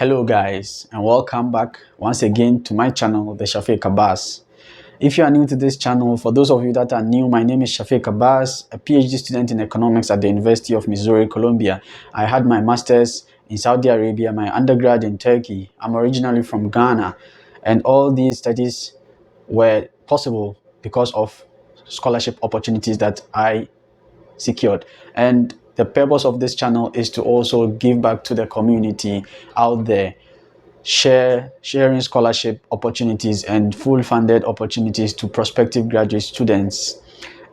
Hello guys, and welcome back once again to my channel, the Shafiq Abbas. If you are new to this channel, for those of you that are new, my name is Shafiq Abbas, a PhD student in economics at the University of Missouri, Columbia. I had my master's in Saudi Arabia, my undergrad in Turkey. I'm originally from Ghana, and all these studies were possible because of scholarship opportunities that I secured. And the purpose of this channel is to also give back to the community out there, sharing scholarship opportunities and full funded opportunities to prospective graduate students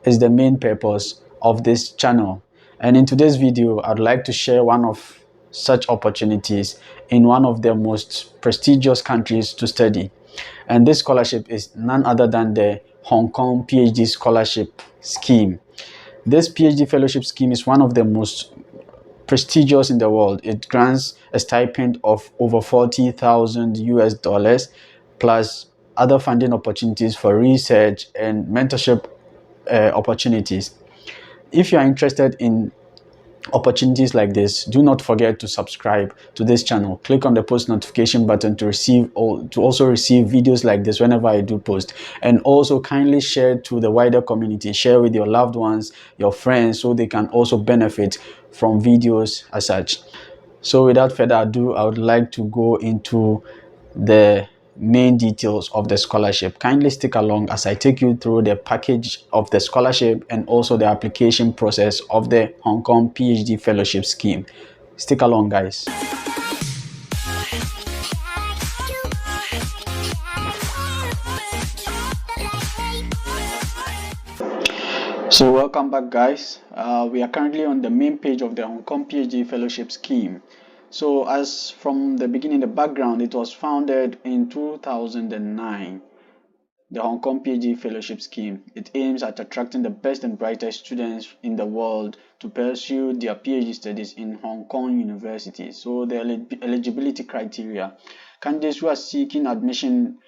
is the main purpose of this channel. And in today's video, I'd like to share one of such opportunities in one of the most prestigious countries to study. And this scholarship is none other than the Hong Kong PhD scholarship scheme. This PhD fellowship scheme is one of the most prestigious in the world. It grants a stipend of over 40,000 US dollars plus other funding opportunities for research and mentorship opportunities. If you are interested in opportunities like this, do not forget to subscribe to this channel. Click on the post notification button to also receive videos like this whenever I do post, and also kindly share to the wider community. Share with your loved ones, your friends, so they can also benefit from videos as such. So without further ado, I would like to go into the main details of the scholarship. Kindly stick along as I take you through the package of the scholarship and also the application process of the Hong Kong PhD fellowship scheme. Stick along, guys. So welcome back, guys. We are currently on the main page of the Hong Kong PhD fellowship scheme. So as from the beginning, the background, it was founded in 2009. The Hong Kong PhD Fellowship Scheme. It aims at attracting the best and brightest students in the world to pursue their PhD studies in Hong Kong universities. So the eligibility criteria: candidates who are seeking admission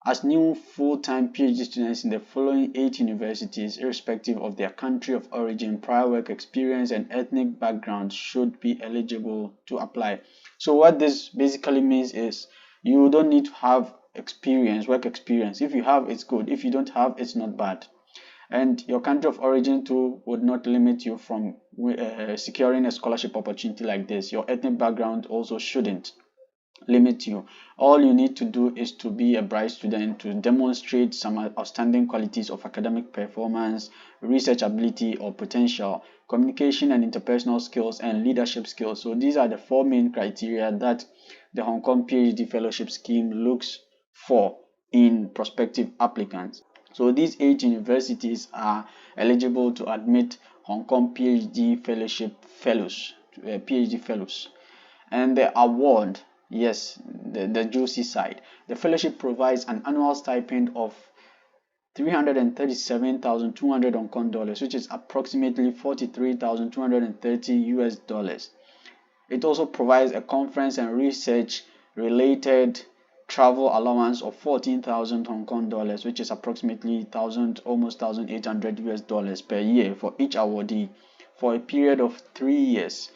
as new full-time PhD students in the following 8 universities, irrespective of their country of origin, prior work experience, and ethnic background, should be eligible to apply. So what this basically means is you don't need to have work experience. If you have, it's good. If you don't have, it's not bad. And your country of origin too would not limit you from securing a scholarship opportunity like this. Your ethnic background also shouldn't limit you. All you need to do is to be a bright student, to demonstrate some outstanding qualities of academic performance, research ability or potential, communication and interpersonal skills, and leadership skills. So these are the 4 main criteria that the Hong Kong PhD fellowship scheme looks for in prospective applicants. So these 8 universities are eligible to admit Hong Kong PhD fellowship fellows, PhD fellows. And the award, yes, the juicy side. The fellowship provides an annual stipend of 337,200 Hong Kong dollars, which is approximately 43,230 US dollars. It also provides a conference and research related travel allowance of 14,000 Hong Kong dollars, which is approximately almost 1,800 US dollars per year for each awardee for a period of 3 years.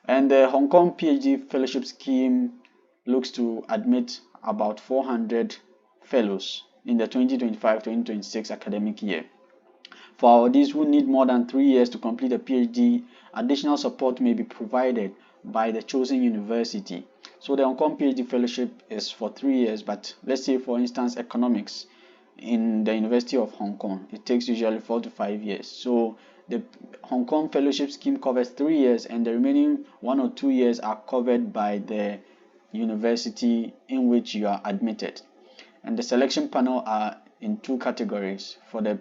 And the Hong Kong PhD fellowship scheme looks to admit about 400 fellows in the 2025-2026 academic year. For awardees who need more than 3 years to complete a PhD, additional support may be provided by the chosen university. So the Hong Kong PhD fellowship is for 3 years, but let's say for instance economics in the University of Hong Kong, it takes usually 4 to 5 years. So the Hong Kong fellowship scheme covers 3 years, and the remaining 1 or 2 years are covered by the university in which you are admitted. And the selection panel are in 2 categories. For the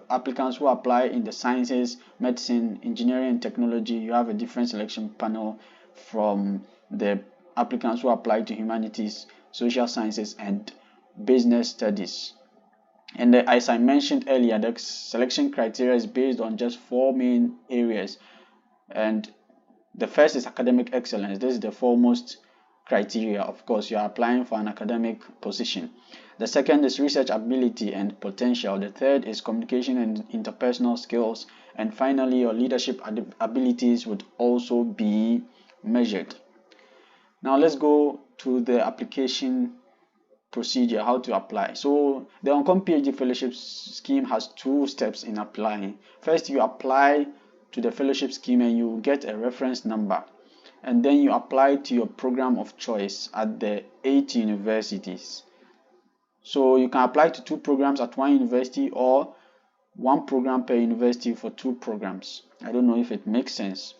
applicants who apply in the sciences, medicine, engineering and technology, you have a different selection panel from the applicants who apply to humanities, social sciences and business studies. And as I mentioned earlier, the selection criteria is based on just 4 main areas. And the first is academic excellence. This is the foremost criteria. Of course, you are applying for an academic position. The second is research ability and potential. The third is communication and interpersonal skills. And finally, your leadership abilities would also be measured. Now let's go to the application procedure, how to apply. So the Hong PhD fellowship scheme has 2 steps in applying. First, you apply to the fellowship scheme and you get a reference number, and then you apply to your program of choice at the 8 universities. So you can apply to 2 programs at 1 university, or 1 program per university for 2 programs. I don't know if it makes sense,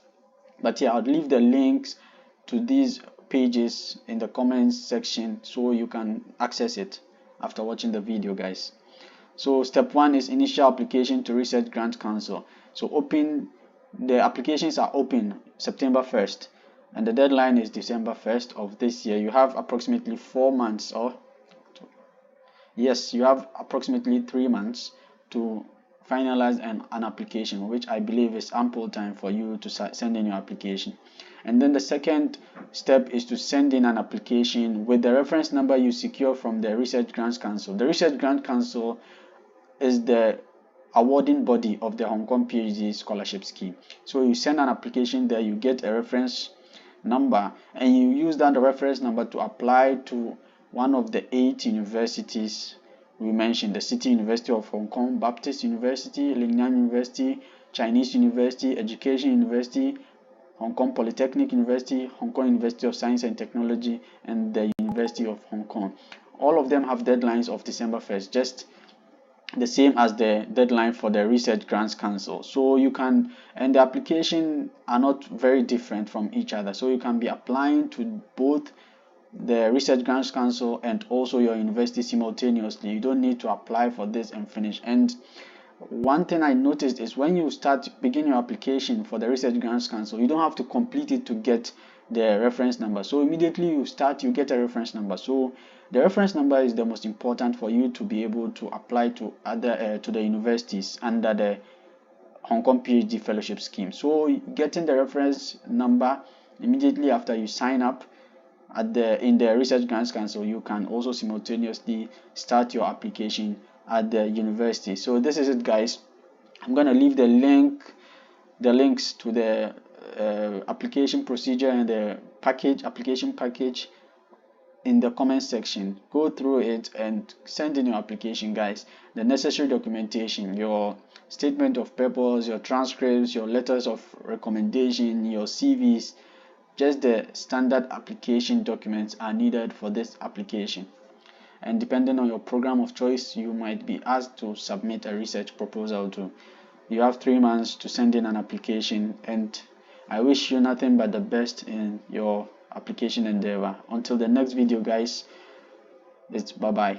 but yeah, I'll leave the links to these pages in the comments section so you can access it after watching the video, guys. So step 1 is initial application to Research Grant Council. So the applications are open September 1st and the deadline is December 1st of this year. You have approximately 4 months, or yes, you have approximately 3 months to finalize an application, which I believe is ample time for you to send in your application. And then the second step is to send in an application with the reference number you secure from the Research Grants Council. The Research Grant Council is the awarding body of the Hong Kong PhD scholarship scheme. So you send an application there, you get a reference number, and you use that reference number to apply to one of the 8 universities we mentioned: the City University of Hong Kong, Baptist University, Lingnan University, Chinese University, Education University, Hong Kong Polytechnic University, Hong Kong University of Science and Technology, and the University of Hong Kong. All of them have deadlines of December 1st, just the same as the deadline for the Research Grants Council. So you can, and the application are not very different from each other. So you can be applying to both the Research Grants Council and also your university simultaneously. You don't need to apply for this and finish. And one thing I noticed is when you begin your application for the Research Grants Council, you don't have to complete it to get the reference number. So immediately you start, you get a reference number. So the reference number is the most important for you to be able to apply to to the universities under the Hong Kong PhD fellowship scheme. So getting the reference number immediately after you sign up in the Research Grants Council, you can also simultaneously start your application at the university. So this is it, guys. I'm going to leave the links to the application procedure and the application package in the comment section. Go through it and send in your application, guys. The necessary documentation, your statement of purpose, your transcripts, your letters of recommendation, your CVs, just the standard application documents are needed for this application. And depending on your program of choice, you might be asked to submit a research proposal too. You have 3 months to send in an application, and I wish you nothing but the best in your application endeavor. Until the next video, guys, it's bye bye.